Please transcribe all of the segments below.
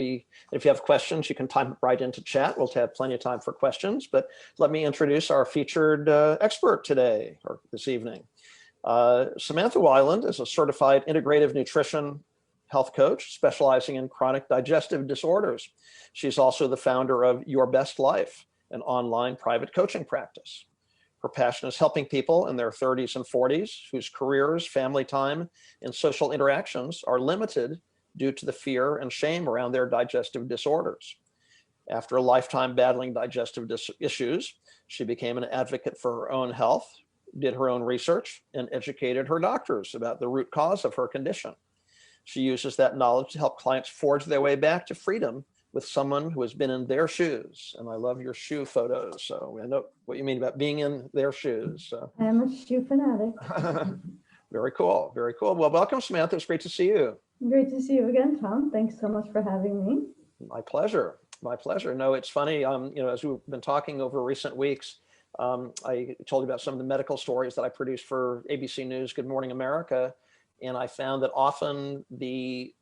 If you have questions, you can type it right into chat. We'll have plenty of time for questions, but let me introduce our featured expert today, or this evening. Samantha Weiland is a certified integrative nutrition health coach specializing in chronic digestive disorders. She's also the founder of Your Best Life, an online private coaching practice. Her passion is helping people in their 30s and 40s whose careers, family time, and social interactions are limited due to the fear and shame around their digestive disorders. After a lifetime battling digestive issues, she became an advocate for her own health, did her own research, and educated her doctors about the root cause of her condition. She uses that knowledge to help clients forge their way back to freedom with someone who has been in their shoes. And I love your shoe photos. So I know what you mean about being in their shoes. So. I am a shoe fanatic. Very cool. Very cool. Well, welcome, Samantha. It's great to see you. Great to see you again, Tom. Thanks so much for having me. My pleasure. My pleasure. No, it's funny. As we've been talking over recent weeks, I told you about some of the medical stories that I produced for ABC News, Good Morning America. And I found that often the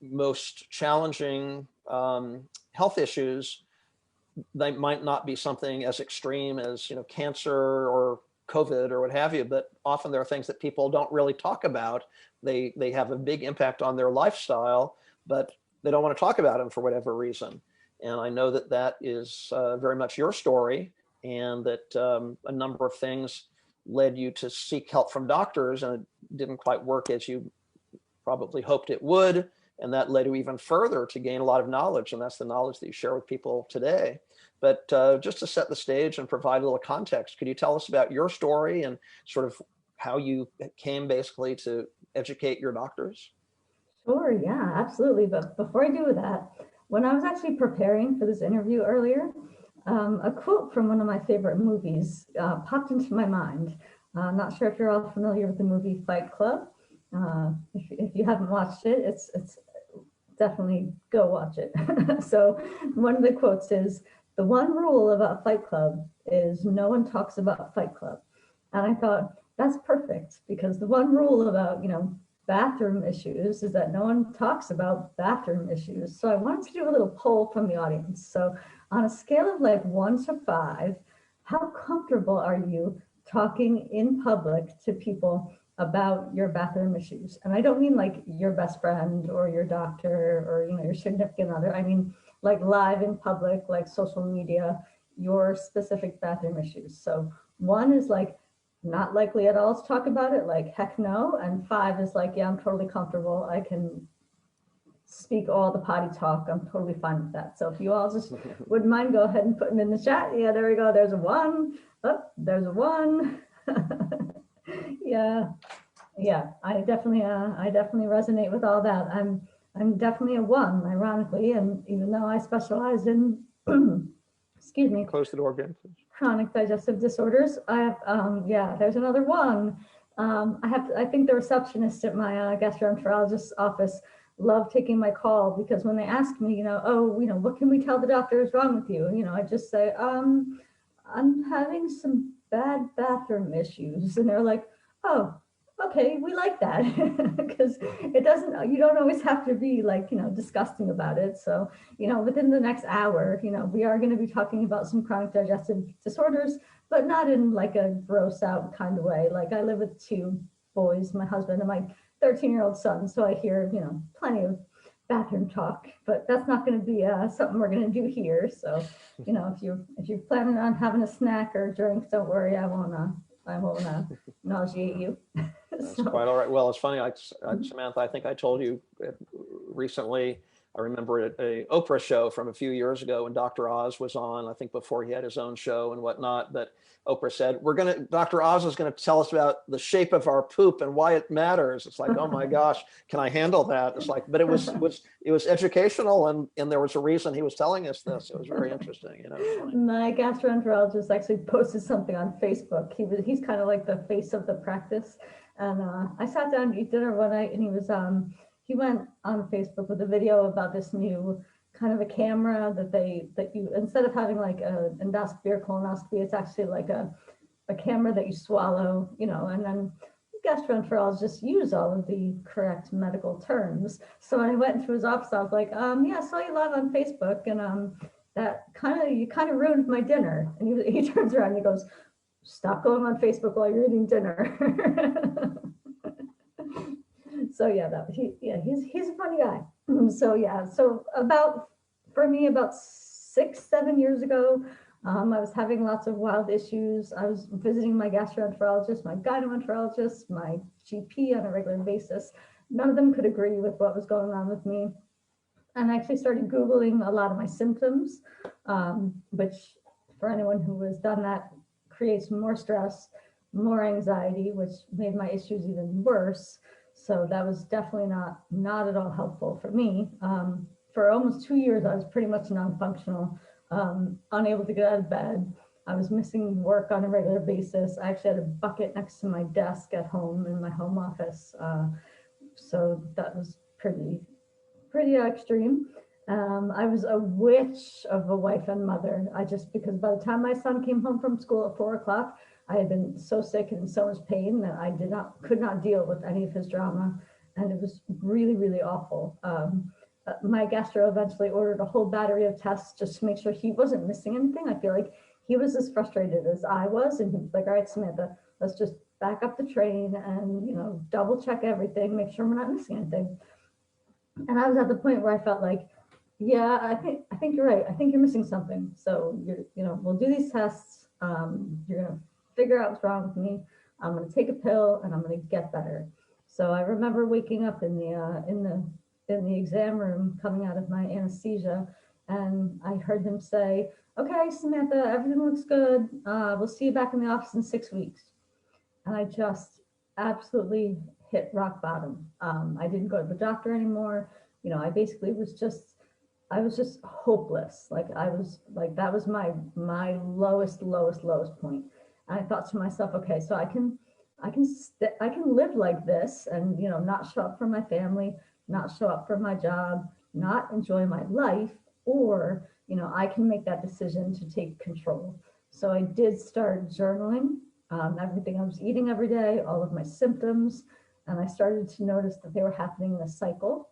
most challenging health issues, they might not be something as extreme as, cancer or COVID or what have you, but often there are things that people don't really talk about. They have a big impact on their lifestyle, but they don't want to talk about them for whatever reason. And I know that that is very much your story, and that a number of things led you to seek help from doctors, and it didn't quite work as you probably hoped it would. And that led you even further to gain a lot of knowledge, and that's the knowledge that you share with people today. But just to set the stage and provide a little context, could you tell us about your story and sort of how you came basically to educate your doctors? Sure, yeah, absolutely. But before I do that, when I was actually preparing for this interview earlier, a quote from one of my favorite movies popped into my mind. I'm not sure if you're all familiar with the movie Fight Club. If you haven't watched it, it's definitely go watch it. So one of the quotes is, "The one rule about Fight Club is no one talks about Fight Club." And I thought, that's perfect, because the one rule about, bathroom issues is that no one talks about bathroom issues. So I wanted to do a little poll from the audience. So on a scale of like 1 to 5, how comfortable are you talking in public to people about your bathroom issues? And I don't mean like your best friend or your doctor or, your significant other. I mean, like live in public, like social media, your specific bathroom issues. So 1 is like not likely at all to talk about it, like heck no. And 5 is like, yeah, I'm totally comfortable. I can speak all the potty talk. I'm totally fine with that. So if you all just wouldn't mind, go ahead and put them in the chat. Yeah, there we go. There's a 1. Oh, there's a 1. Yeah. I definitely resonate with all that. I'm definitely a 1, ironically, and even though I specialize in, excuse me. Close the door again, please. Chronic digestive disorders. I have, there's another 1. I think the receptionist at my gastroenterologist's office love taking my call, because when they ask me, what can we tell the doctor is wrong with you? I just say, I'm having some bad bathroom issues. And they're like, oh, okay, we like that. Because you don't always have to be like, disgusting about it. So, within the next hour, we are going to be talking about some chronic digestive disorders, but not in like a gross out kind of way. Like, I live with 2 boys, my husband and my 13-year-old son. So I hear, plenty of bathroom talk, but that's not going to be something we're going to do here. So, if you're planning on having a snack or a drink, don't worry, I won't nauseate you. That's quite all right. Well, it's funny, Samantha, I think I told you recently, I remember a Oprah show from a few years ago when Dr. Oz was on, I think before he had his own show and whatnot, but Oprah said, Dr. Oz is going to tell us about the shape of our poop and why it matters. It's like, oh my gosh, can I handle that? It's like, but it was educational, and there was a reason he was telling us this. It was very interesting. My gastroenterologist actually posted something on Facebook. He's kind of like the face of the practice. And I sat down to eat dinner one night, and he went on Facebook with a video about this new kind of a camera that you, instead of having like an endoscopy or colonoscopy, it's actually like a camera that you swallow, and then gastroenterologists use all of the correct medical terms. So when I went into his office, I was like, yeah, I saw you live on Facebook, and you kind of ruined my dinner. And he turns around and he goes, stop going on Facebook while you're eating dinner. So yeah, he's a funny guy. So yeah, for me, about 6-7 years ago, I was having lots of wild issues. I was visiting my gastroenterologist, my gynecologist, my GP on a regular basis. None of them could agree with what was going on with me. And I actually started Googling a lot of my symptoms, which for anyone who has done that creates more stress, more anxiety, which made my issues even worse. So that was definitely not at all helpful for me. For almost 2 years, I was pretty much non-functional, unable to get out of bed. I was missing work on a regular basis. I actually had a bucket next to my desk at home in my home office. So that was pretty extreme. I was a witch of a wife and mother. Because by the time my son came home from school at 4 o'clock, I had been so sick and in so much pain that I could not deal with any of his drama. And it was really, really awful. My gastro eventually ordered a whole battery of tests just to make sure he wasn't missing anything. I feel like he was as frustrated as I was. And he was like, all right, Samantha, let's just back up the train and, double check everything, make sure we're not missing anything. And I was at the point where I felt like, yeah, I think you're right. I think you're missing something. So we'll do these tests. You're gonna figure out what's wrong with me. I'm gonna take a pill and I'm gonna get better. So I remember waking up in the exam room, coming out of my anesthesia, and I heard him say, "Okay, Samantha, everything looks good. We'll see you back in the office in 6 weeks." And I just absolutely hit rock bottom. I didn't go to the doctor anymore. I basically I was just hopeless. That was my lowest point. And I thought to myself, okay, so I can live like this and, not show up for my family, not show up for my job, not enjoy my life, or, I can make that decision to take control. So I did start journaling, everything I was eating every day, all of my symptoms, and I started to notice that they were happening in a cycle.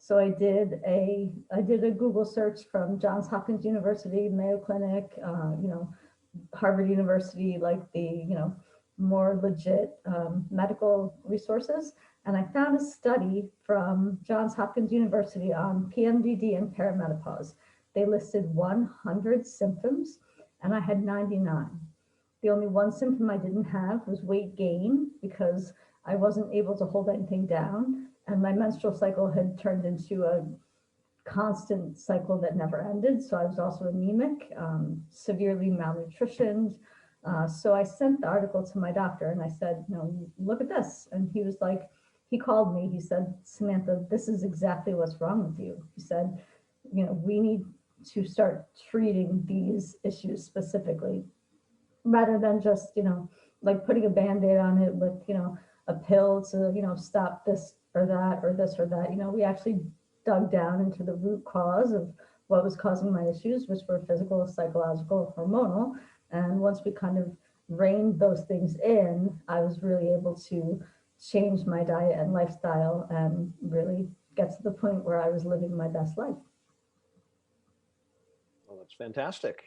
So I did a Google search from Johns Hopkins University, Mayo Clinic, Harvard University, like the more legit medical resources, and I found a study from Johns Hopkins University on PMDD and perimenopause. They listed 100 symptoms, and I had 99. The only one symptom I didn't have was weight gain, because I wasn't able to hold anything down, and my menstrual cycle had turned into a constant cycle that never ended. So I was also anemic, severely malnutritioned. So I sent the article to my doctor and I said, look at this. And he was like, he called me, he said, Samantha, this is exactly what's wrong with you. He said, we need to start treating these issues specifically, rather than just, like putting a Band-Aid on it with, a pill to, stop this or that or this or that. We actually dug down into the root cause of what was causing my issues, which were physical, psychological, hormonal. And once we kind of reined those things in, I was really able to change my diet and lifestyle and really get to the point where I was living my best life. Well, that's fantastic.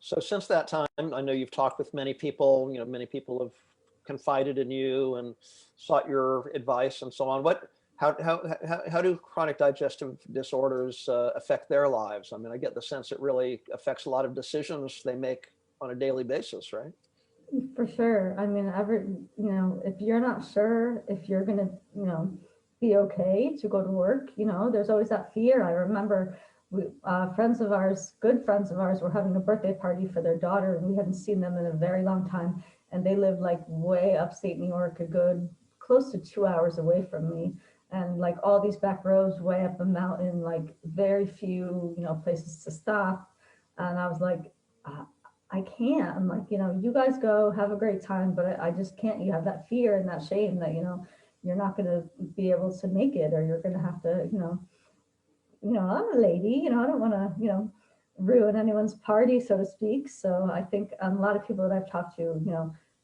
So since that time, I know you've talked with many people, many people have confided in you and sought your advice and so on. How do chronic digestive disorders affect their lives? I mean, I get the sense it really affects a lot of decisions they make on a daily basis, right? For sure. I mean, if you're not sure if you're going to, be okay to go to work, there's always that fear. I remember friends of ours, good friends of ours, were having a birthday party for their daughter, and we hadn't seen them in a very long time. And they lived like way upstate New York, a good close to 2 hours away from me. And like all these back roads way up a mountain, like very few, places to stop. And I was like, I can't. I'm like, you guys go, have a great time, but I just can't. You have that fear and that shame that, you're not going to be able to make it, or you're going to have to, I'm a lady, I don't want to, ruin anyone's party, so to speak. So I think a lot of people that I've talked to,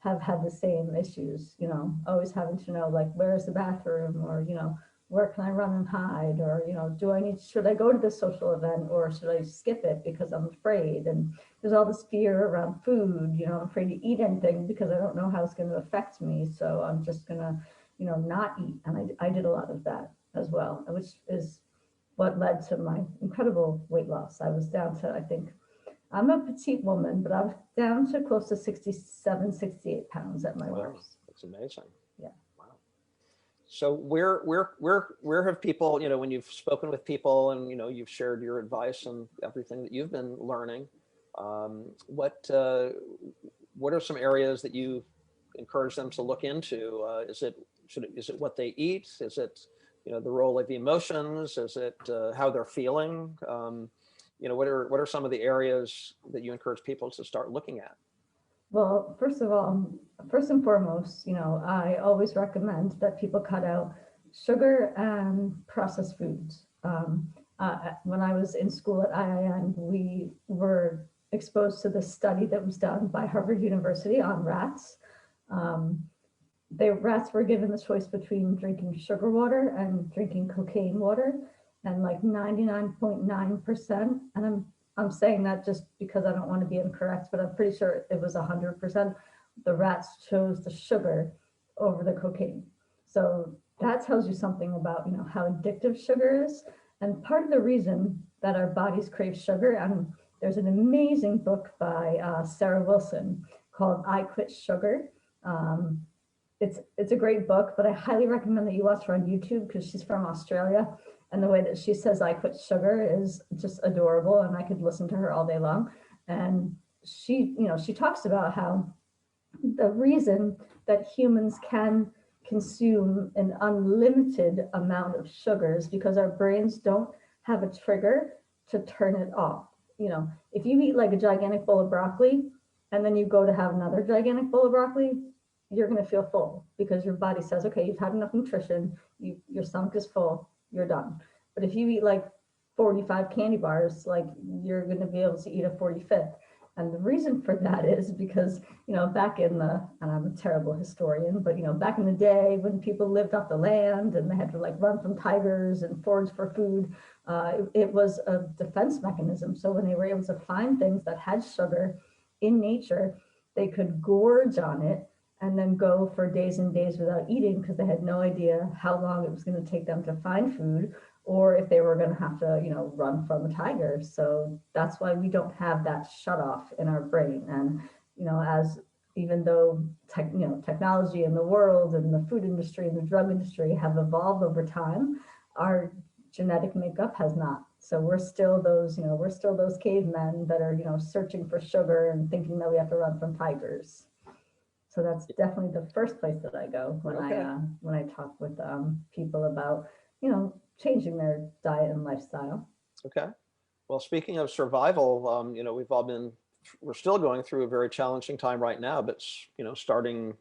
have had the same issues, you know, always having to know like, where's the bathroom, or, you know, where can I run and hide, or, you know, should I go to this social event, or should I skip it because I'm afraid? And there's all this fear around food, you know, I'm afraid to eat anything because I don't know how it's going to affect me. So I'm just going to, you know, not eat. And I did a lot of that as well, which is what led to my incredible weight loss. I was down to, I think, I'm a petite woman, but I was down to close to 67, 68 pounds at my Wow, worst. that's amazing. Yeah. Wow. So where have people, you know, when you've spoken with people and, you know, you've shared your advice and everything that you've been learning, what are some areas that you encourage them to look into? Is it what they eat? Is it, you know, the role of the emotions? Is it how they're feeling? You know, what are some of the areas that you encourage people to start looking at? Well, first of all, first and foremost, you know, I always recommend that people cut out sugar and processed foods. When I was in school at IIN, we were exposed to this study that was done by Harvard University on rats. Um, the rats were given the choice between drinking sugar water and drinking cocaine water, and like 99.9%, and I'm saying that just because I don't want to be incorrect, but I'm pretty sure it was 100%. The rats chose the sugar over the cocaine. So that tells you something about, you know, how addictive sugar is. And part of the reason that our bodies crave sugar, and there's an amazing book by Sarah Wilson called I Quit Sugar. It's a great book, but I highly recommend that you watch her on YouTube because she's from Australia. And the way that she says I quit sugar is just adorable, and I could listen to her all day long. And she, you know, she talks about how the reason that humans can consume an unlimited amount of sugars because our brains don't have a trigger to turn it off. You know, if you eat like a gigantic bowl of broccoli and then you go to have another gigantic bowl of broccoli, you're going to feel full because your body says, okay, you've had enough nutrition, your stomach is full, you're done. But if you eat like 45 candy bars, like you're going to be able to eat a 45th. And the reason for that is because, you know, back in the, and I'm a terrible historian, but, you know, back in the day when people lived off the land and they had to like run from tigers and forage for food, it was a defense mechanism. So when they were able to find things that had sugar in nature, they could gorge on it and then go for days and days without eating because they had no idea how long it was going to take them to find food, or if they were going to have to, you know, run from a tiger. So that's why we don't have that shut off in our brain. And, you know, as even though technology in the world and the food industry and the drug industry have evolved over time, our genetic makeup has not. So we're still those, you know, we're still those cavemen that are, you know, searching for sugar and thinking that we have to run from tigers. So that's definitely the first place that I go when I talk with people about, you know, changing their diet and lifestyle. Okay. Well, speaking of survival, you know, we're still going through a very challenging time right now, but, you know, starting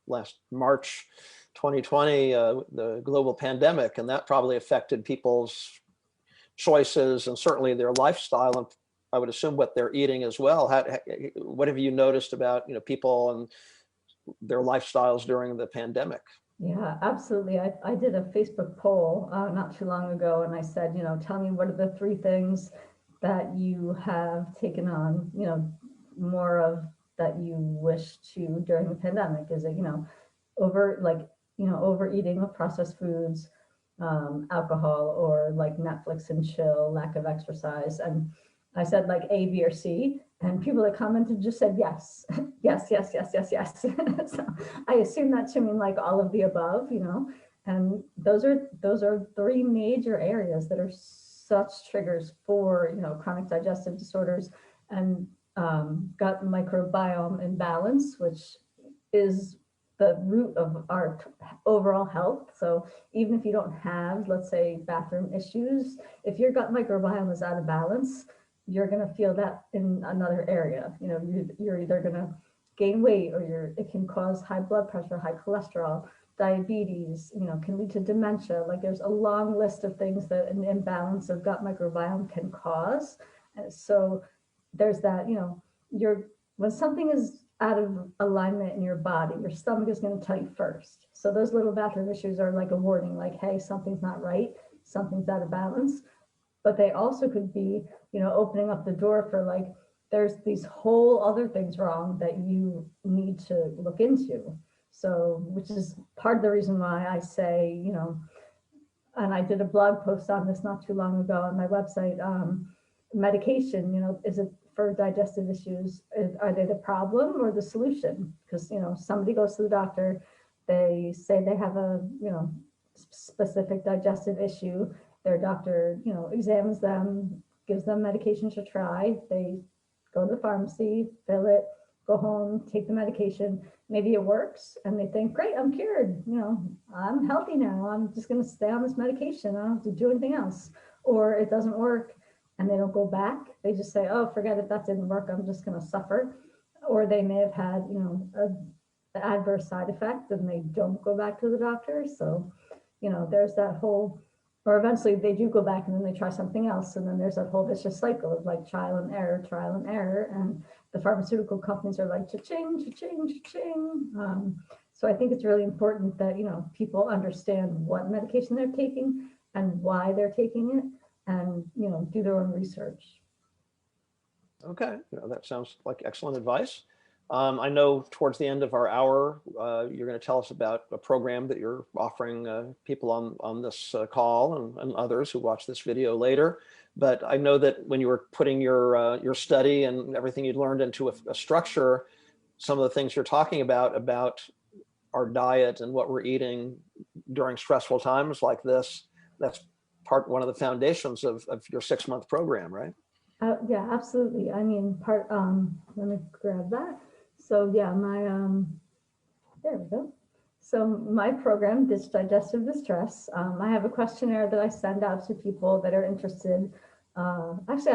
last March 2020, the global pandemic, and that probably affected people's choices and certainly their lifestyle, and I would assume what they're eating as well. What have you noticed about, you know, people and their lifestyles during the pandemic? Yeah, absolutely. I did a Facebook poll not too long ago, and I said, you know, tell me what are the 3 things that you have taken on, you know, more of that you wish to during the pandemic. Is it, you know, overeating of processed foods, alcohol, or like Netflix and chill, lack of exercise? And I said like A, B, or C, and people that commented just said yes, yes, yes, yes, yes, yes. So I assume that to mean like all of the above, you know. And those are 3 major areas that are such triggers for, you know, chronic digestive disorders and gut microbiome imbalance, which is the root of our overall health. So even if you don't have, let's say, bathroom issues, if your gut microbiome is out of balance, you're going to feel that in another area. You know, you're either going to gain weight, or it can cause high blood pressure, high cholesterol, diabetes, you know, can lead to dementia. Like there's a long list of things that an imbalance of gut microbiome can cause. And so there's that, you know, when something is out of alignment in your body, your stomach is going to tell you first. So those little bathroom issues are like a warning, like, hey, something's not right, something's out of balance. But they also could be, opening up the door for like, there's these whole other things wrong that you need to look into. So, which is part of the reason why I say, and I did a blog post on this not too long ago on my website. Medication, is it for digestive issues? Are they the problem or the solution? Because, somebody goes to the doctor, they say they have a, specific digestive issue. Their doctor, examines them, gives them medications to try. They go to the pharmacy, fill it, go home, take the medication. Maybe it works and they think, great, I'm cured. I'm healthy now. I'm just going to stay on this medication. I don't have to do anything else. Or it doesn't work and they don't go back. They just say, oh, forget it. That didn't work. I'm just going to suffer. Or they may have had, an adverse side effect and they don't go back to the doctor. So, there's that whole, or eventually they do go back and then they try something else. And then there's that whole vicious cycle of like trial and error. And the pharmaceutical companies are like, cha-ching, cha-ching, cha-ching. So I think it's really important that, people understand what medication they're taking and why they're taking it and, do their own research. Okay, that sounds like excellent advice. I know towards the end of our hour, you're going to tell us about a program that you're offering people on this call and others who watch this video later. But I know that when you were putting your study and everything you'd learned into a structure, some of the things you're talking about our diet and what we're eating during stressful times like this, that's one of the foundations of your 6-month program, right? Yeah, absolutely. I mean, let me grab that. So yeah, there we go. So my program, this Digestive Distress, I have a questionnaire that I send out to people that are interested. Actually,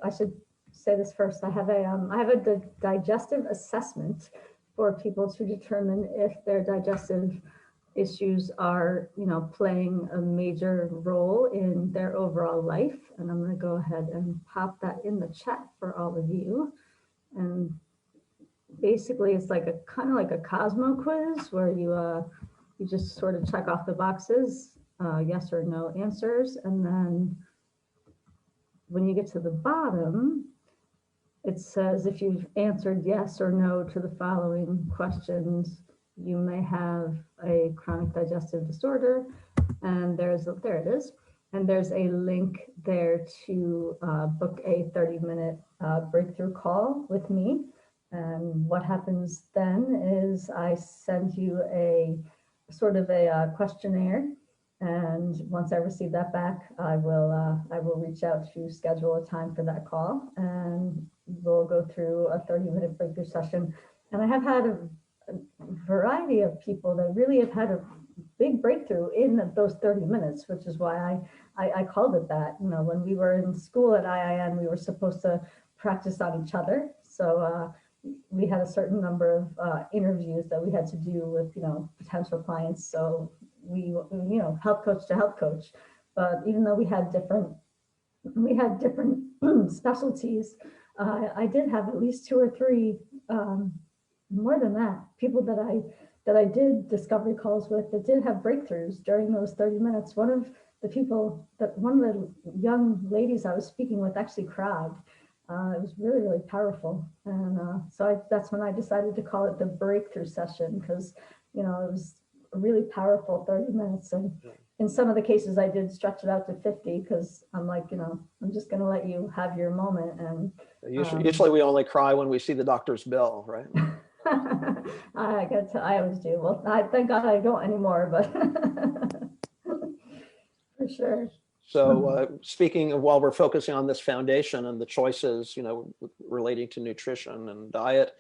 I should say this first. I have a digestive assessment for people to determine if their digestive issues are, playing a major role in their overall life. And I'm going to go ahead and pop that in the chat for all of you. And basically it's like kind of like a Cosmo quiz where you just sort of check off the boxes, yes or no answers. And then when you get to the bottom, it says if you've answered yes or no to the following questions, you may have a chronic digestive disorder. And there it is. And there's a link there to book a 30-minute breakthrough call with me. And what happens then is I send you a sort of a questionnaire. And once I receive that back, I will reach out to schedule a time for that call. And we'll go through a 30-minute breakthrough session. And I have had a variety of people that really have had a big breakthrough in those 30 minutes, which is why I called it that. When we were in school at IIN, we were supposed to practice on each other. So we had a certain number of interviews that we had to do with, potential clients. So we, health coach to health coach. But even though we had different specialties, I did have at least 2 or 3, more than that, people that I did discovery calls with that did have breakthroughs during those 30 minutes. One of the young ladies I was speaking with actually cried. It was really, really powerful. And so that's when I decided to call it the breakthrough session, because, it was a really powerful 30 minutes. And in some of the cases I did stretch it out to 50 because I'm like, I'm just going to let you have your moment. And usually we only cry when we see the doctor's bill, right? I always do. Well, thank God I don't anymore, but for sure. So speaking of, while we're focusing on this foundation and the choices, relating to nutrition and diet,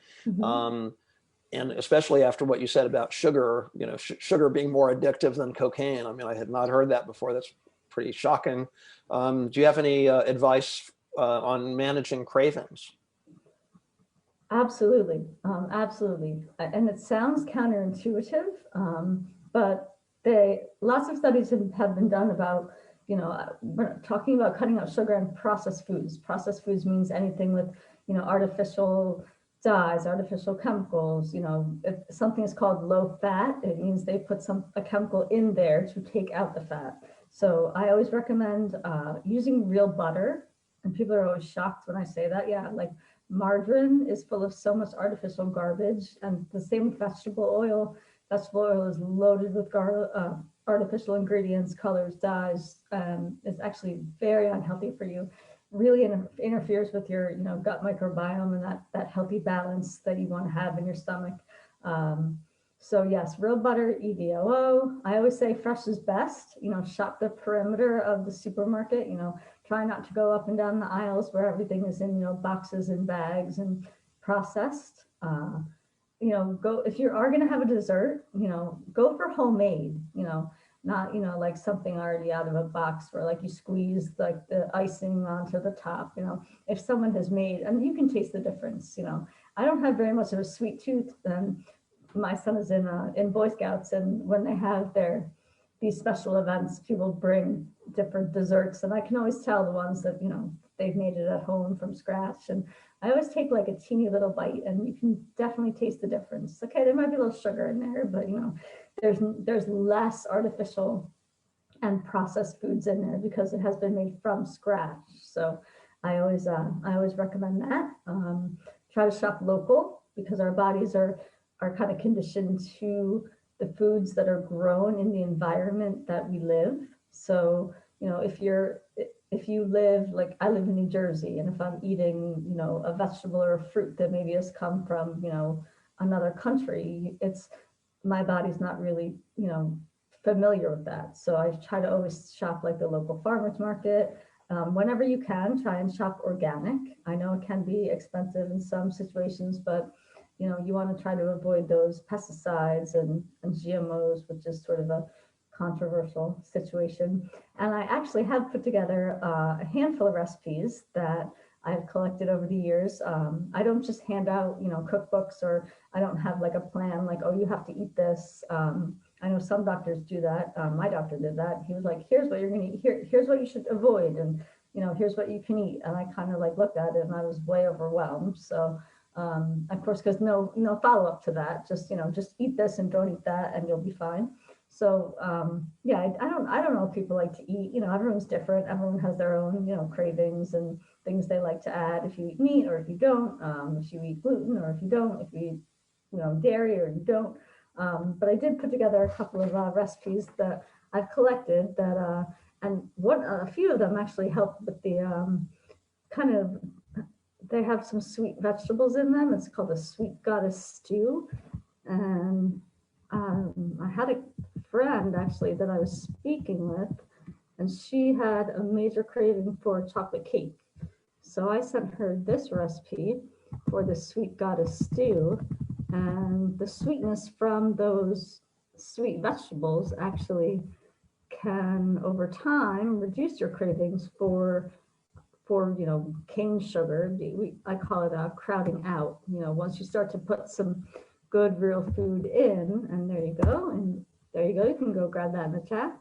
and especially after what you said about sugar, sugar being more addictive than cocaine. I mean, I had not heard that before. That's pretty shocking. Do you have any advice on managing cravings? Absolutely. Absolutely. And it sounds counterintuitive, but lots of studies have been done about, we're talking about cutting out sugar and processed foods. Processed foods means anything with, artificial dyes, artificial chemicals. If something is called low fat, it means they put a chemical in there to take out the fat. So I always recommend using real butter, and people are always shocked when I say that. Yeah, like margarine is full of so much artificial garbage, and the same with vegetable oil. Vegetable oil is loaded with artificial ingredients, colors, dyes. It's actually very unhealthy for you. Really interferes with your gut microbiome and that healthy balance that you want to have in your stomach. So yes, real butter, EVOO. I always say fresh is best. Shop the perimeter of the supermarket. Try not to go up and down the aisles where everything is in boxes and bags and processed. Go if you are going to have a dessert, go for homemade. Not like something already out of a box where like you squeeze like the icing onto the top. If someone has made, and you can taste the difference. I don't have very much of a sweet tooth. My son is in Boy Scouts, and when they have these special events, people bring different desserts, and I can always tell the ones that they've made it at home from scratch. And I always take like a teeny little bite, and you can definitely taste the difference. Okay, there might be a little sugar in there, but there's less artificial and processed foods in there because it has been made from scratch. So I always recommend that. Try to shop local because our bodies are kind of conditioned to the foods that are grown in the environment that we live. So if you live, like I live in New Jersey, and if I'm eating a vegetable or a fruit that maybe has come from another country, my body's not really familiar with that. So I try to always shop like the local farmers market. Whenever you can, try and shop organic. I know it can be expensive in some situations, but you want to try to avoid those pesticides and GMOs, which is sort of a controversial situation. And I actually have put together a handful of recipes that I've collected over the years. I don't just hand out, cookbooks, or I don't have like a plan like, oh, you have to eat this. I know some doctors do that. My doctor did that. He was like, here's what you're going to eat. Here's what you should avoid. And, here's what you can eat. And I kind of like looked at it and I was way overwhelmed. So of course, because no follow up to that, just eat this and don't eat that and you'll be fine. So yeah, I don't know if people like to eat, everyone's different. Everyone has their own, cravings and things they like to add. If you eat meat or if you don't, if you eat gluten or if you don't, if you eat, dairy or you don't. But I did put together a couple of recipes that I've collected that, and a few of them actually help with the kind of, they have some sweet vegetables in them. It's called a sweet goddess stew. And I had a friend actually that I was speaking with, and she had a major craving for chocolate cake. So I sent her this recipe for the sweet goddess stew, and the sweetness from those sweet vegetables actually can over time reduce your cravings for cane sugar. I call it crowding out. Once you start to put some good real food in, and there you go, you can go grab that in the chat.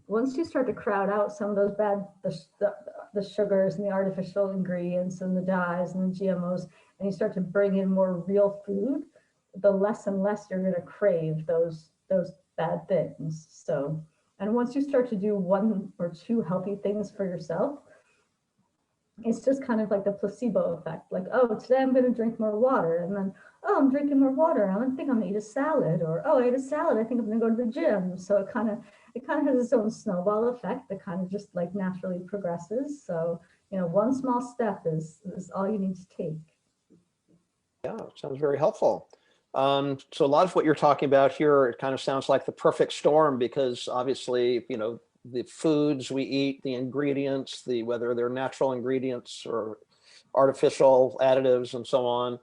Once you start to crowd out some of those the sugars and the artificial ingredients and the dyes and the GMOs, and you start to bring in more real food, the less and less you're going to crave those bad things. So, and once you start to do one or two healthy things for yourself, it's just kind of like the placebo effect. Like, oh, today I'm going to drink more water, and then, oh, I'm drinking more water. I think I'm going to eat a salad, or oh, I ate a salad. I think I'm going to go to the gym. So it kind of has its own snowball effect that kind of just like naturally progresses. So one small step is all you need to take. Yeah, sounds very helpful. So a lot of what you're talking about here, it kind of sounds like the perfect storm, because obviously, the foods we eat, the ingredients, whether they're natural ingredients or artificial additives and so on,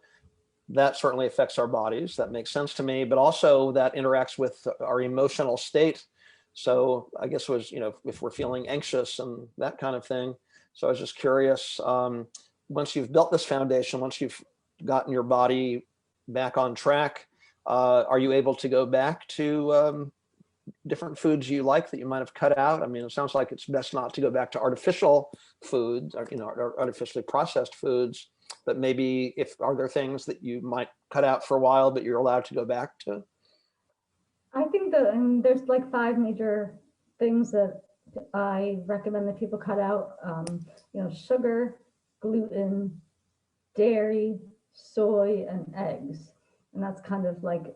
that certainly affects our bodies. That makes sense to me, but also that interacts with our emotional state. So I guess if we're feeling anxious and that kind of thing. So I was just curious, once you've built this foundation, once you've gotten your body back on track, are you able to go back to different foods you like that you might have cut out? I mean, it sounds like it's best not to go back to artificial foods or, or artificially processed foods. but maybe are there things that you might cut out for a while, but you're allowed to go back to? I think that there's like 5 major things that I recommend that people cut out. Sugar, gluten, dairy, soy, and eggs. And that's kind of like,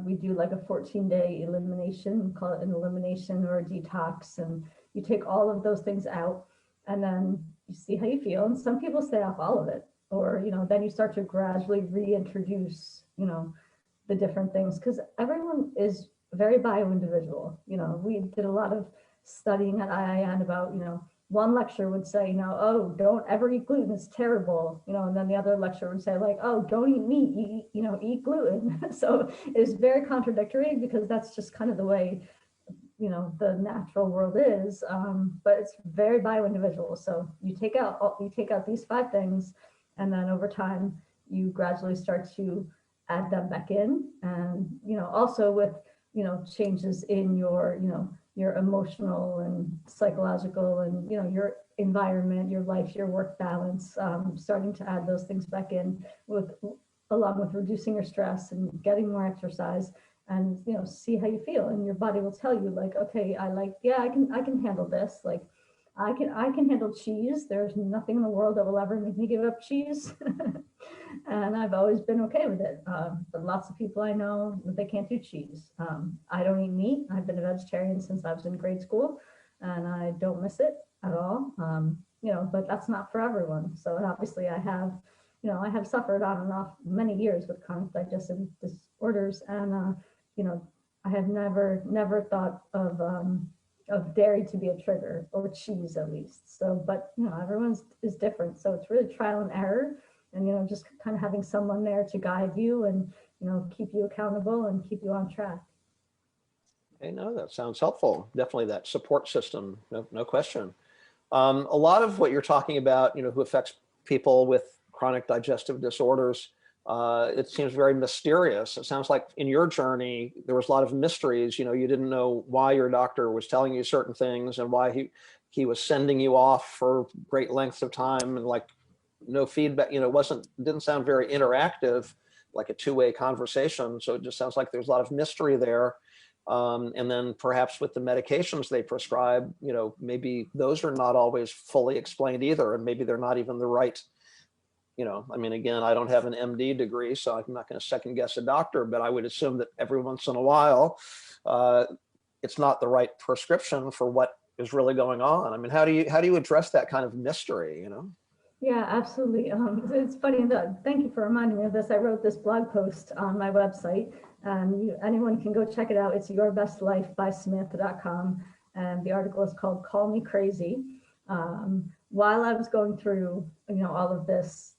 we do like a 14-day elimination, call it an elimination or a detox. And you take all of those things out and then you see how you feel. And some people stay off all of it, or, then you start to gradually reintroduce, the different things, because everyone is very bio-individual. We did a lot of studying at IIN about, one lecturer would say, oh, don't ever eat gluten, it's terrible, and then the other lecturer would say, like, oh, don't eat meat, eat gluten. So it's very contradictory, because that's just kind of the way, the natural world is. But it's very bio-individual. So you take out these 5 things, and then over time, you gradually start to add them back in. And, also with, changes in your emotional and psychological and, your environment, your life, your work balance, starting to add those things back in along with reducing your stress and getting more exercise, and, see how you feel. And your body will tell you, like, okay, I can handle this. Like, I can handle cheese. There's nothing in the world that will ever make me give up cheese. And I've always been okay with it. But lots of people I know, they can't do cheese. I don't eat meat. I've been a vegetarian since I was in grade school, and I don't miss it at all. But that's not for everyone. So obviously I have suffered on and off many years with chronic digestive disorders. And, I have never thought of dairy to be a trigger, or cheese at least. So, but, everyone's is different. So it's really trial and error, and, just kind of having someone there to guide you and, keep you accountable and keep you on track. Okay, no, that sounds helpful. Definitely that support system, no question. A lot of what you're talking about, who affects people with chronic digestive disorders, it seems very mysterious. It sounds like in your journey, there was a lot of mysteries. You didn't know why your doctor was telling you certain things, and why he was sending you off for great lengths of time, and like no feedback. Didn't sound very interactive, like a two-way conversation. So it just sounds like there's a lot of mystery there. And then perhaps with the medications they prescribe, maybe those are not always fully explained either, and maybe they're not even the right. Again, I don't have an MD degree, so I'm not going to second guess a doctor, but I would assume that every once in a while, it's not the right prescription for what is really going on. How do you address that kind of mystery? Yeah, absolutely. It's funny that, thank you for reminding me of this. I wrote this blog post on my website, and anyone can go check it out. It's yourbestlifebysmith.com, and the article is called "Call Me Crazy." While I was going through, all of this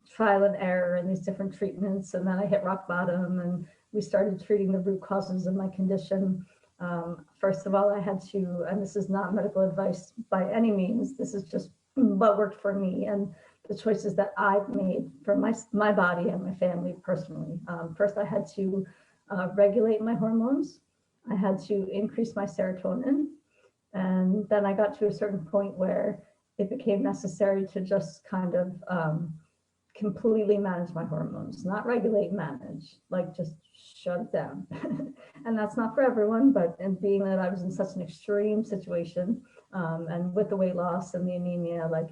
trial and error and these different treatments, and then I hit rock bottom, and we started treating the root causes of my condition. First of all, I had to, and this is not medical advice by any means, this is just what worked for me and the choices that I've made for my body and my family personally. First, I had to regulate my hormones. I had to increase my serotonin. And then I got to a certain point where it became necessary to just kind of completely manage my hormones, not regulate, manage, like just shut it down. And that's not for everyone, but and being that I was in such an extreme situation, and with the weight loss and the anemia, like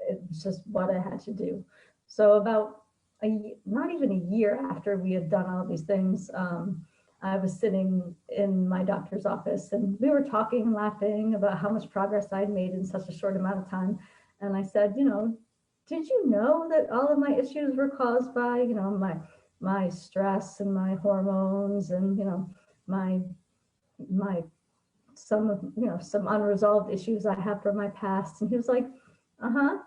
it's just what I had to do. So about not even a year after we had done all these things, I was sitting in my doctor's office, and we were talking and laughing about how much progress I'd made in such a short amount of time. And I said, did you know that all of my issues were caused by, my stress and my hormones and, my some unresolved issues I have from my past? And he was like, uh-huh.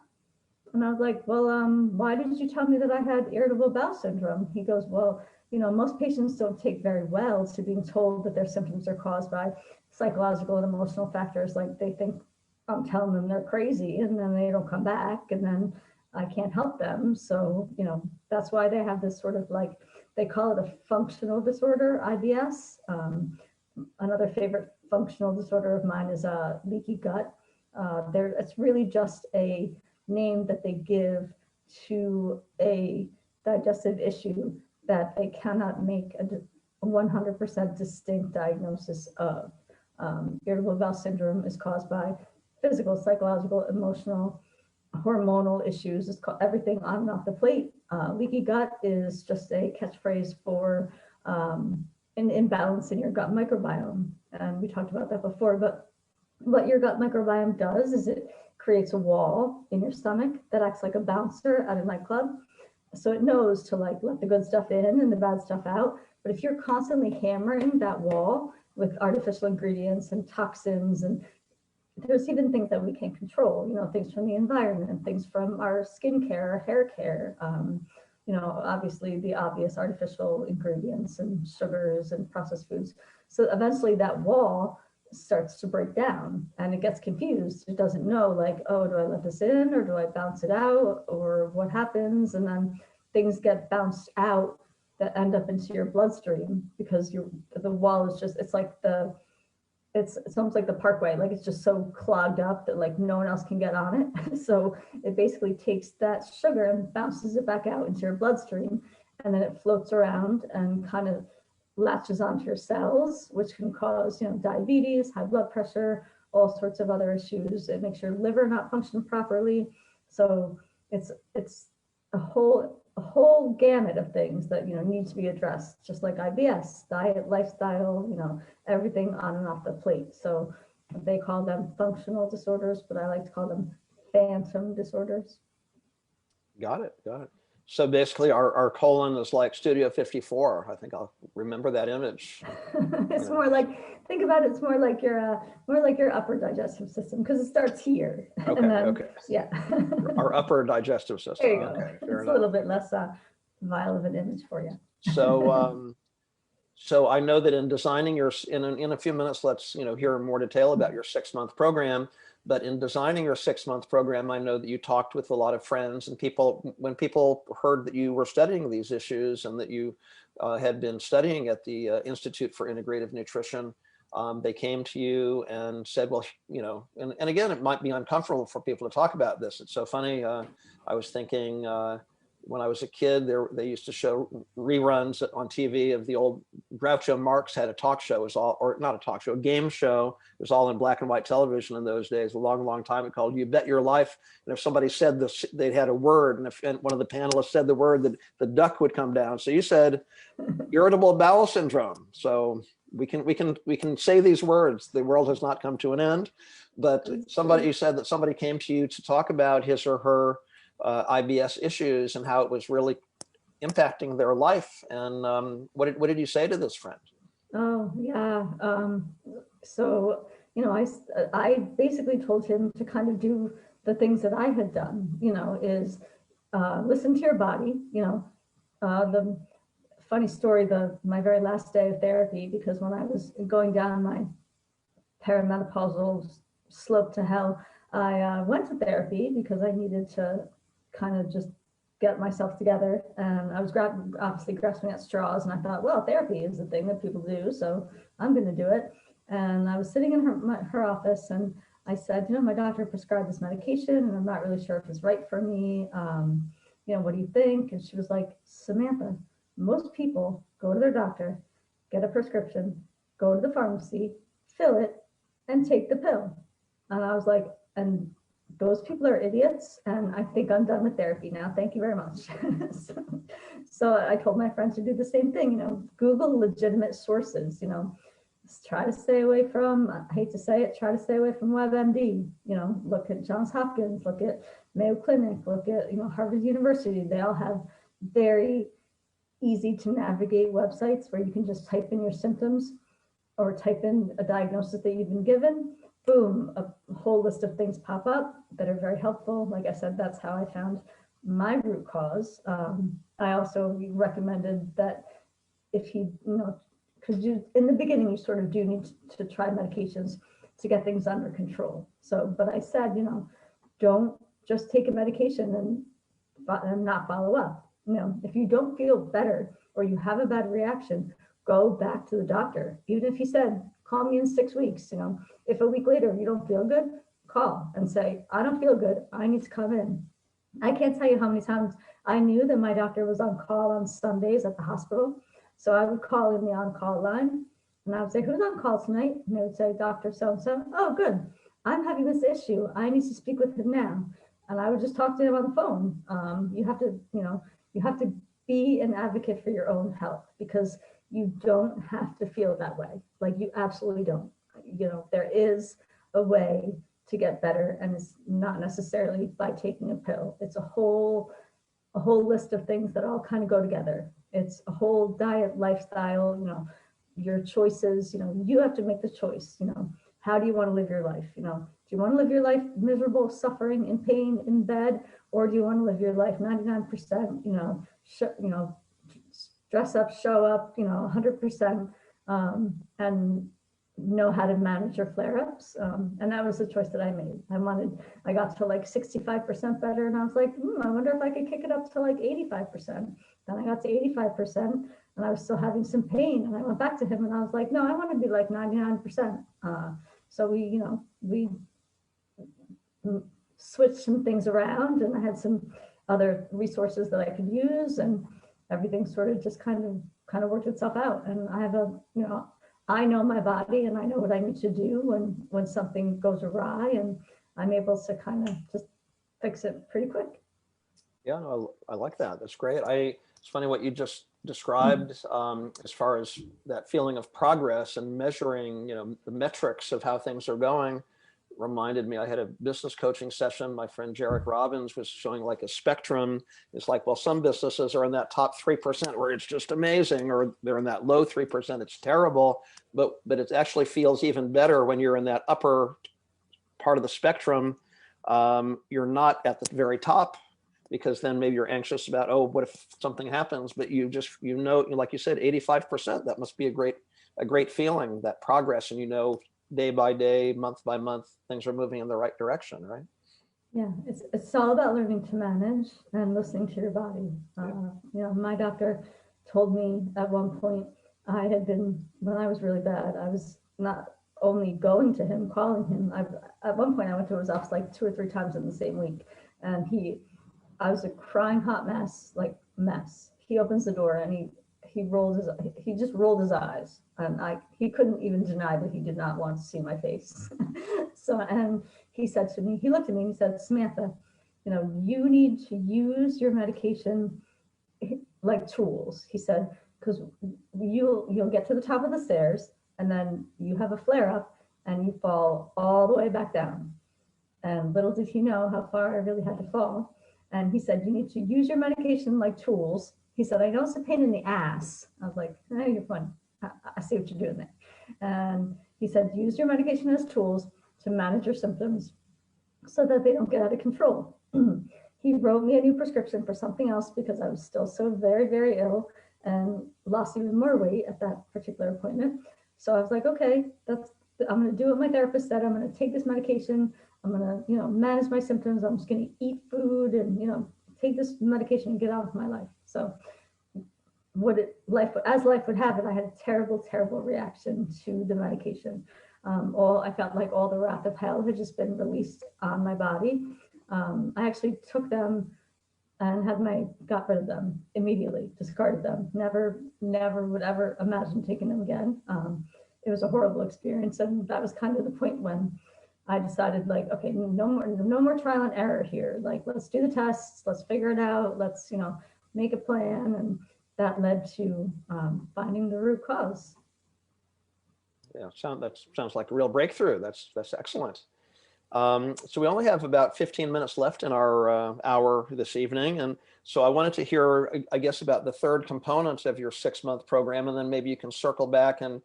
And I was like, well, why didn't you tell me that I had irritable bowel syndrome? He goes, well, most patients don't take very well to being told that their symptoms are caused by psychological and emotional factors. Like they think I'm telling them they're crazy, and then they don't come back, and then I can't help them. So, that's why they have this sort of like, they call it a functional disorder, IBS. Another favorite functional disorder of mine is leaky gut. It's really just a name that they give to a digestive issue that they cannot make a 100% distinct diagnosis of. Irritable bowel syndrome is caused by physical, psychological, emotional, hormonal issues. It's called everything on and off the plate. Leaky gut is just a catchphrase for an imbalance in your gut microbiome. And we talked about that before, but what your gut microbiome does is it creates a wall in your stomach that acts like a bouncer at a nightclub. So it knows to like let the good stuff in and the bad stuff out. But if you're constantly hammering that wall with artificial ingredients and toxins, and there's even things that we can't control, things from the environment, things from our skincare, hair care, obviously the obvious artificial ingredients and sugars and processed foods. So eventually that wall starts to break down and it gets confused. It doesn't know like, oh, do I let this in or do I bounce it out or what happens? And then things get bounced out that end up into your bloodstream because the wall is just, it's almost like the parkway, like it's just so clogged up that like no one else can get on it. So it basically takes that sugar and bounces it back out into your bloodstream, and then it floats around and kind of latches onto your cells, which can cause, diabetes, high blood pressure, all sorts of other issues. It makes your liver not function properly. So it's a whole gamut of things that need to be addressed, just like IBS, diet, lifestyle, everything on and off the plate. So they call them functional disorders, but I like to call them phantom disorders. Got it. So basically our colon is like Studio 54. I think I'll remember that image. It's more like, think about it, it's more like your upper digestive system, because it starts here. Okay, okay. Yeah. Our upper digestive system. There you go. Okay, it's a little bit less vile of an image for you. So I know that in designing in a few minutes, let's hear in more detail about your 6-month program. But in designing your 6-month program, I know that you talked with a lot of friends and people. When people heard that you were studying these issues and that you had been studying at the Institute for Integrative Nutrition, they came to you and said, well, and again, it might be uncomfortable for people to talk about this. It's so funny. I was thinking, when I was a kid, they used to show reruns on TV of the old Groucho Marx had a talk show. It was all, or not a talk show, a game show. It was all in black and white television in those days, a long, long time ago, called You Bet Your Life. And if somebody said this, they had a word, and if one of the panelists said the word, that the duck would come down. So you said irritable bowel syndrome. So we can say these words. The world has not come to an end. But you said that somebody came to you to talk about his or her IBS issues and how it was really impacting their life. And what did you say to this friend? Oh yeah. So I basically told him to kind of do the things that I had done. Is listen to your body. The funny story, my very last day of therapy, because when I was going down my perimenopausal slope to hell, I went to therapy because I needed to kind of just get myself together, and I was obviously grasping at straws, and I thought, well, therapy is the thing that people do, so I'm going to do it. And I was sitting in her office, and I said, my doctor prescribed this medication, and I'm not really sure if it's right for me. What do you think? And she was like, Samantha, most people go to their doctor, get a prescription, go to the pharmacy, fill it, and take the pill. And I was like, and those people are idiots, and I think I'm done with therapy now. Thank you very much. So I told my friends to do the same thing, Google legitimate sources, try to stay away from, I hate to say it, try to stay away from WebMD, look at Johns Hopkins, look at Mayo Clinic, look at, Harvard University. They all have very easy to navigate websites where you can just type in your symptoms or type in a diagnosis that you've been given. Boom, a whole list of things pop up that are very helpful. Like I said, that's how I found my root cause. I also recommended that if because in the beginning, you sort of do need to try medications to get things under control. So, but I said, don't just take a medication and not follow up. If you don't feel better or you have a bad reaction, go back to the doctor. Even if he said, call me in 6 weeks, if a week later you don't feel good, call and say, I don't feel good, I need to come in. I can't tell you how many times I knew that my doctor was on call on Sundays at the hospital. So I would call in the on-call line and I would say, who's on call tonight? And they would say, Dr. So-and-so. Oh, good. I'm having this issue. I need to speak with him now. And I would just talk to him on the phone. You have to, you have to be an advocate for your own health because you don't have to feel that way. Like you absolutely don't. There is a way to get better, and it's not necessarily by taking a pill. It's a whole list of things that all kind of go together. It's a whole diet, lifestyle, your choices. You have to make the choice. How do you want to live your life? Do you want to live your life miserable, suffering, in pain, in bed, or do you want to live your life 99%? Dress up, show up, 100%, and know how to manage your flare-ups. And that was the choice that I made. I got to like 65% better, and I was like, I wonder if I could kick it up to like 85%. Then I got to 85%, and I was still having some pain. And I went back to him, and I was like, no, I want to be like 99%. So we switched some things around, and I had some other resources that I could use, and everything sort of just kind of worked itself out. And I have I know my body and I know what I need to do when something goes awry, and I'm able to kind of just fix it pretty quick. Yeah, no, I like that. That's great. It's funny what you just described as far as that feeling of progress and measuring, the metrics of how things are going. Reminded me, I had a business coaching session. My friend Jarek Robbins was showing like a spectrum. It's like, well, some businesses are in that top 3% where it's just amazing, or they're in that low 3%, it's terrible. But it actually feels even better when you're in that upper part of the spectrum. You're not at the very top, because then maybe you're anxious about, oh, what if something happens? But you just, like you said, 85%, that must be a great feeling, that progress. And day by day, month by month, things are moving in the right direction, right? Yeah, it's all about learning to manage and listening to your body. My doctor told me at one point, when I was really bad, I was not only going to him, calling him. At one point I went to his office like 2 or 3 times in the same week, and I was a crying hot mess. He opens the door and he just rolled his eyes, and he couldn't even deny that he did not want to see my face. And he said to me, he looked at me and he said, Samantha, you need to use your medication like tools. He said, because you'll get to the top of the stairs and then you have a flare up and you fall all the way back down. And little did he know how far I really had to fall. And he said, you need to use your medication like tools. He said, I know it's a pain in the ass. I was like, you're funny. I see what you're doing there. And he said, use your medication as tools to manage your symptoms so that they don't get out of control. He wrote me a new prescription for something else because I was still so very, very ill and lost even more weight at that particular appointment. So I was like, okay, I'm going to do what my therapist said. I'm going to take this medication. I'm going to, manage my symptoms. I'm just going to eat food and, take this medication and get on with my life. So as life would have it, I had a terrible, terrible reaction to the medication. I felt like all the wrath of hell had just been released on my body. I actually took them and got rid of them immediately, discarded them. Never would ever imagine taking them again. It was a horrible experience. And that was kind of the point when I decided, like, okay, no more trial and error here. Like, let's do the tests, let's figure it out, let's, make a plan. And that led to finding the root cause. Yeah, that sounds like a real breakthrough. That's excellent. So we only have about 15 minutes left in our hour this evening. And so I wanted to hear, I guess, about the third component of your 6-month program, and then maybe you can circle back and,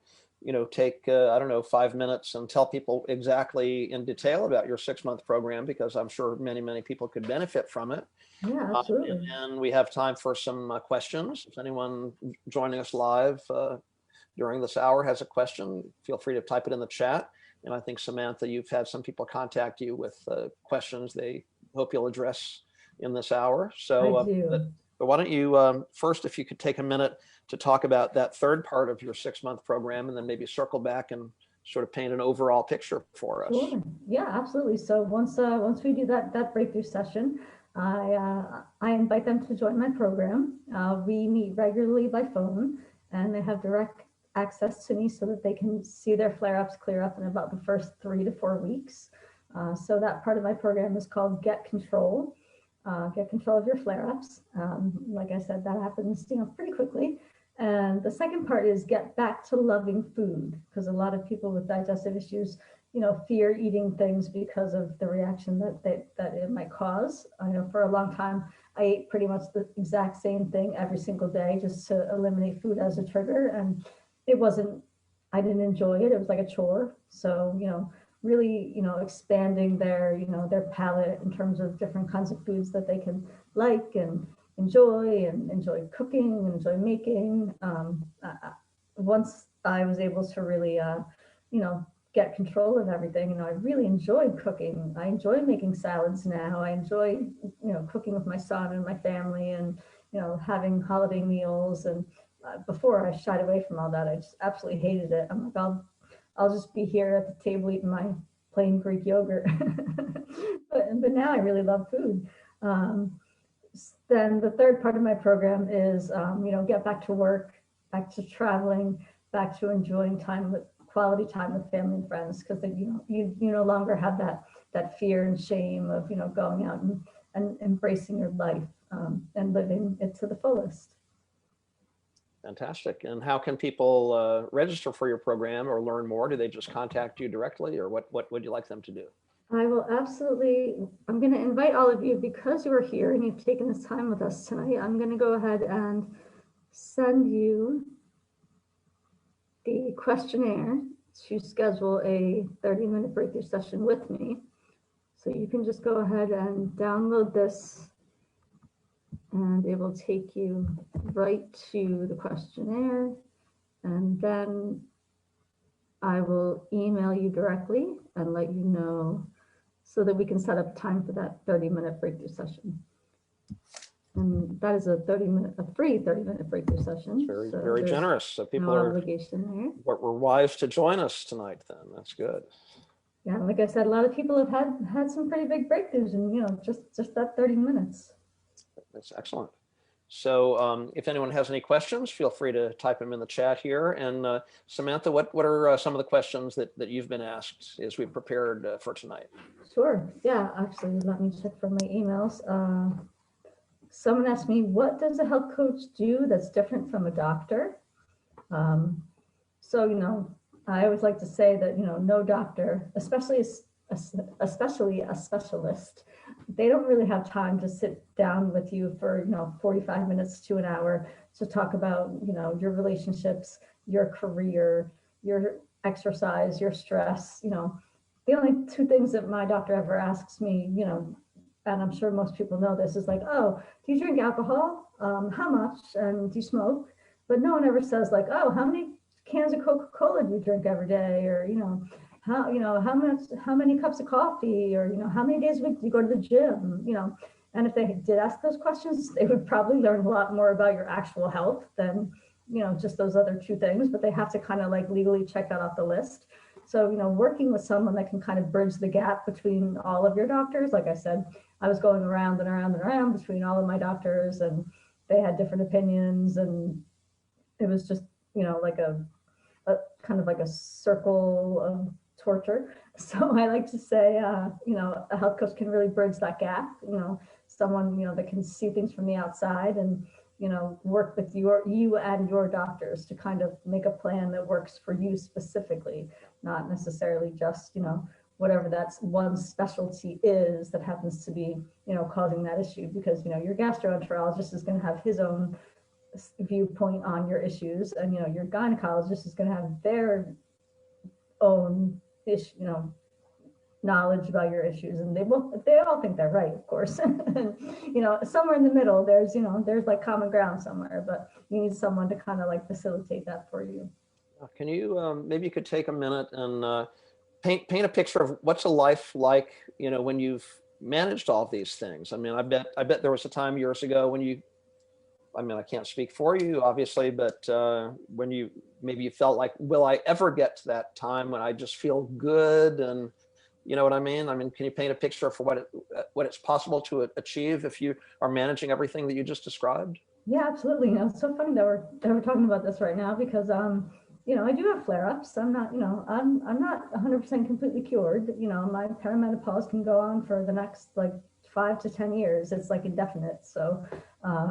take, 5 minutes and tell people exactly in detail about your 6-month program, because I'm sure many, many people could benefit from it. Yeah, absolutely. And then we have time for some questions. If anyone joining us live during this hour has a question, feel free to type it in the chat. And I think, Samantha, you've had some people contact you with questions they hope you'll address in this hour. So, I do. But why don't you first, if you could take a minute to talk about that third part of your 6-month program, and then maybe circle back and sort of paint an overall picture for us. Sure. Yeah, absolutely. So once we do that breakthrough session, I invite them to join my program. We meet regularly by phone, and they have direct access to me so that they can see their flare-ups clear up in about the first 3 to 4 weeks. So that part of my program is called Get Control. Get control of your flare-ups. Like I said, that happens, pretty quickly. And the second part is get back to loving food, because a lot of people with digestive issues, fear eating things because of the reaction that it might cause. I know for a long time, I ate pretty much the exact same thing every single day just to eliminate food as a trigger. And I didn't enjoy it. It was like a chore. So, really, expanding their palate in terms of different kinds of foods that they can like and enjoy cooking and enjoy making. Once I was able to really, get control of everything, I really enjoyed cooking. I enjoy making salads now. I enjoy, cooking with my son and my family, and, having holiday meals. And before, I shied away from all that. I just absolutely hated it. I'm like, I'll just be here at the table eating my plain Greek yogurt. but now I really love food. Then the third part of my program is, get back to work, back to traveling, back to enjoying quality time with family and friends, because you no longer have that fear and shame of, going out and embracing your life and living it to the fullest. Fantastic. And how can people register for your program or learn more? Do they just contact you directly, or what would you like them to do? I will absolutely, I'm going to invite all of you, because you are here and you've taken this time with us tonight. I'm going to go ahead and send you the questionnaire to schedule a 30-minute breakthrough session with me. So you can just go ahead and download this, and it will take you right to the questionnaire. And then I will email you directly and let you know, so that we can set up time for that 30-minute breakthrough session. And that is a free 30-minute breakthrough session. It's so very generous. So people no obligation there. Were wise to join us tonight then. That's good. Yeah, like I said, a lot of people have had some pretty big breakthroughs in, just that 30 minutes. That's excellent. So if anyone has any questions, feel free to type them in the chat here. And Samantha, what are some of the questions that you've been asked as we prepared for tonight? Sure. Yeah, actually, let me check for my emails. Someone asked me, what does a health coach do that's different from a doctor? So, I always like to say that, no doctor, especially a specialist, they don't really have time to sit down with you for 45 minutes to an hour to talk about your relationships, your career, your exercise, your stress. The only two things that my doctor ever asks me, and I'm sure most people know this, is like, oh, do you drink alcohol? How much? And do you smoke? But no one ever says like, oh, how many cans of Coca-Cola do you drink every day? Or how many cups of coffee, or how many days a week do you go to the gym? And if they did ask those questions, they would probably learn a lot more about your actual health than just those other two things. But they have to kind of like legally check that off the list. So working with someone that can kind of bridge the gap between all of your doctors. Like I said, I was going around and around and around between all of my doctors, and they had different opinions, and it was just like a kind of like a circle of torture. So I like to say, a health coach can really bridge that gap. Someone that can see things from the outside and work with you and your doctors to kind of make a plan that works for you specifically, not necessarily just whatever that one specialty is that happens to be causing that issue. Because your gastroenterologist is going to have his own viewpoint on your issues, and your gynecologist is going to have their own knowledge about your issues, and they all think they're right, of course. And somewhere in the middle there's like common ground somewhere, but you need someone to kind of like facilitate that for you. Can you maybe you could take a minute and paint a picture of what's a life like when you've managed all of these things? I mean, I bet there was a time years ago when I can't speak for you, obviously, but when you felt like, will I ever get to that time when I just feel good and You know what I mean? I mean, can you paint a picture for what it's possible to achieve if you are managing everything that you just described? Yeah, absolutely. You know, it's so funny that we're talking about this right now because you know, I do have flare-ups. I'm not, you know, I'm not 100% completely cured. You know, my perimenopause can go on for the next like 5 to 10 years. It's like indefinite. So,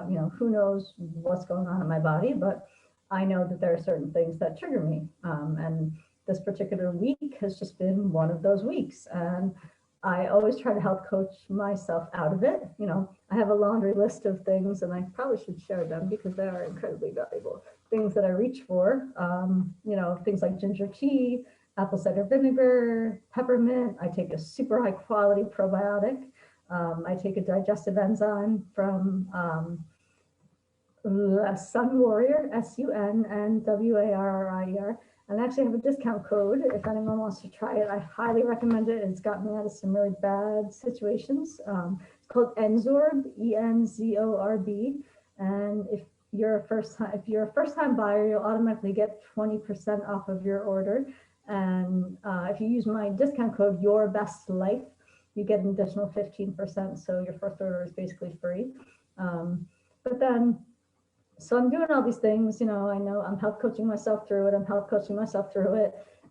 you know, who knows what's going on in my body, but I know that there are certain things that trigger me. And this particular week has just been one of those weeks. And I always try to help coach myself out of it. You know, I have a laundry list of things, and I probably should share them because they are incredibly valuable. Things that I reach for, you know, things like ginger tea, apple cider vinegar, peppermint. I take a super high quality probiotic. I take a digestive enzyme from Sun Warrior, SUNNWARRIER. And I actually have a discount code if anyone wants to try it. I highly recommend it. It's gotten me out of some really bad situations. It's called Enzorb, ENZORB. And if you're a first time buyer, you'll automatically get 20% off of your order. And if you use my discount code, Your Best Life, you get an additional 15%. So your first order is basically free. But then, so I'm doing all these things, you know I'm health coaching myself through it.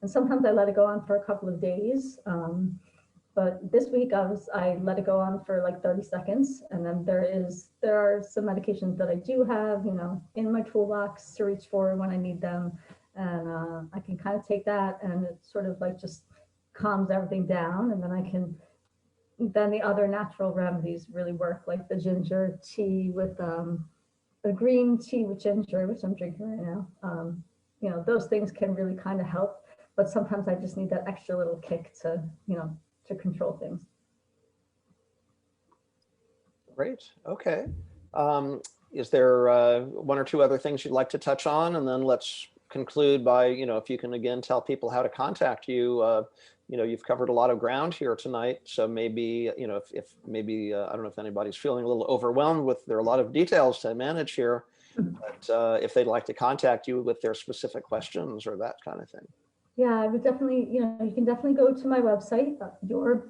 And sometimes I let it go on for a couple of days. But this week I let it go on for like 30 seconds. And then there are some medications that I do have, you know, in my toolbox to reach for when I need them. And I can kind of take that and it sort of like just calms everything down. And then the other natural remedies really work, like the ginger tea with, the green tea with ginger, which I'm drinking right now. You know, those things can really kind of help, but sometimes I just need that extra little kick to, you know, to control things. Great. Okay. Is there one or two other things you'd like to touch on? And then let's conclude by, you know, if you can again tell people how to contact you. You know, you've covered a lot of ground here tonight. So maybe, you know, if maybe, I don't know if anybody's feeling a little overwhelmed there are a lot of details to manage here, but if they'd like to contact you with their specific questions or that kind of thing. Yeah, I would definitely, you know, you can definitely go to my website, Your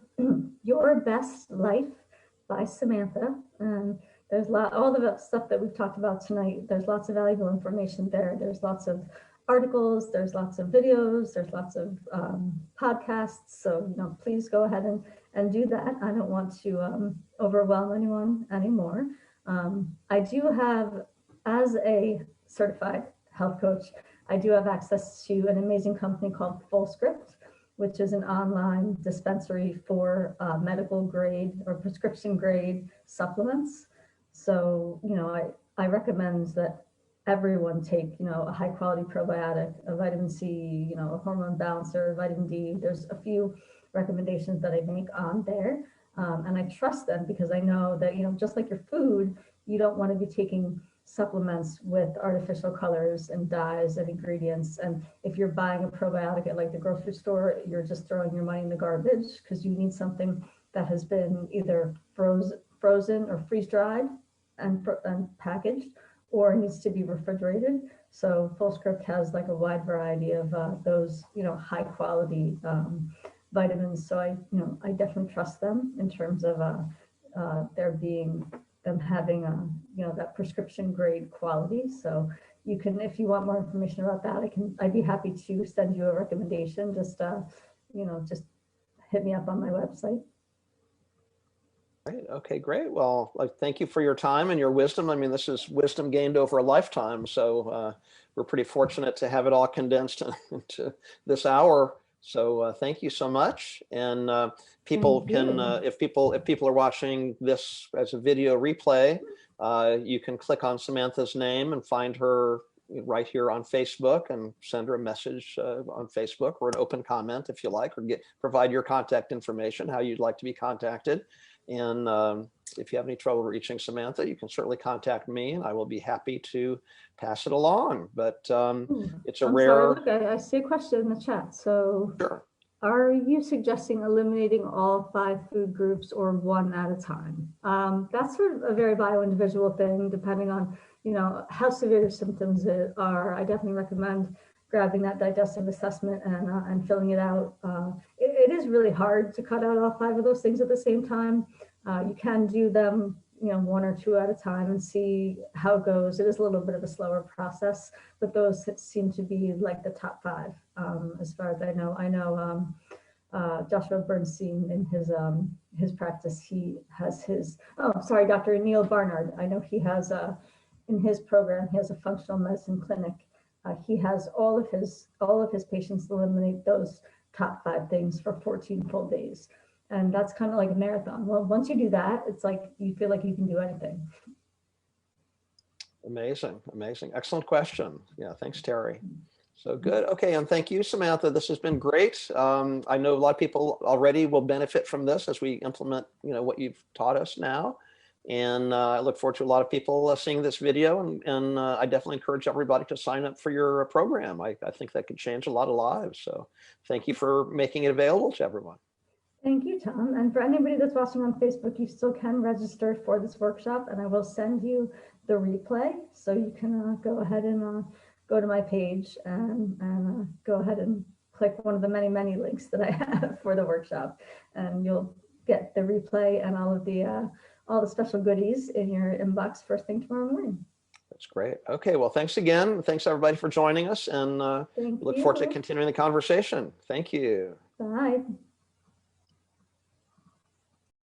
Best Life by Samantha. And there's all the stuff that we've talked about tonight. There's lots of valuable information there. There's lots of articles, there's lots of videos, there's lots of podcasts. So, you know, please go ahead and do that. I don't want to overwhelm anyone anymore. I do have, as a certified health coach, I do have access to an amazing company called FullScript, which is an online dispensary for medical grade or prescription grade supplements. So, you know, I recommend that everyone take, you know, a high quality probiotic, a vitamin C, you know, a hormone balancer, vitamin D. There's a few recommendations that I make on there. And I trust them because I know that, you know, just like your food, you don't want to be taking supplements with artificial colors and dyes and ingredients. And if you're buying a probiotic at like the grocery store, you're just throwing your money in the garbage because you need something that has been either frozen or freeze dried and packaged, or needs to be refrigerated. So FullScript has like a wide variety of those, you know, high quality vitamins. So I definitely trust them in terms of them having you know, that prescription grade quality. So you can, if you want more information about that, I'd be happy to send you a recommendation. Just you know, just hit me up on my website. Great. Okay, great. Well, thank you for your time and your wisdom. I mean, this is wisdom gained over a lifetime. So we're pretty fortunate to have it all condensed into this hour. So thank you so much. And people can, if people are watching this as a video replay, you can click on Samantha's name and find her right here on Facebook and send her a message on Facebook or an open comment if you like, or provide your contact information, how you'd like to be contacted. And if you have any trouble reaching Samantha, you can certainly contact me and I will be happy to pass it along. But it's a rare... Sorry, look, I see a question in the chat. So sure. Are you suggesting eliminating all 5 food groups or one at a time? That's sort of a very bio-individual thing, depending on, you know, how severe your symptoms are. I definitely recommend grabbing that digestive assessment and filling it out. It is really hard to cut out all 5 of those things at the same time. You can do them, 1 or 2 at a time and see how it goes. It is a little bit of a slower process, but those seem to be like the top 5 as far as I know. I know Joshua Bernstein in his practice, he has Dr. Neil Barnard. I know he has in his program, he has a functional medicine clinic. He has all of his patients eliminate those top 5 things for 14 full days. And that's kind of like a marathon. Well, once you do that, it's like you feel like you can do anything. Amazing, amazing. Excellent question. Yeah, thanks, Terry. So good. Okay, and thank you, Samantha. This has been great. I know a lot of people already will benefit from this as we implement, what you've taught us now. And I look forward to a lot of people seeing this video, and I definitely encourage everybody to sign up for your program. I think that could change a lot of lives. So thank you for making it available to everyone. Thank you, Tom. And for anybody that's watching on Facebook, you still can register for this workshop, and I will send you the replay. So you can go ahead and go to my page and go ahead and click one of the many, many links that I have for the workshop, and you'll get the replay and all the special goodies in your inbox first thing tomorrow morning. That's great. Okay, well, thanks again. Thanks everybody for joining us, and look forward to continuing the conversation. Thank you. Bye.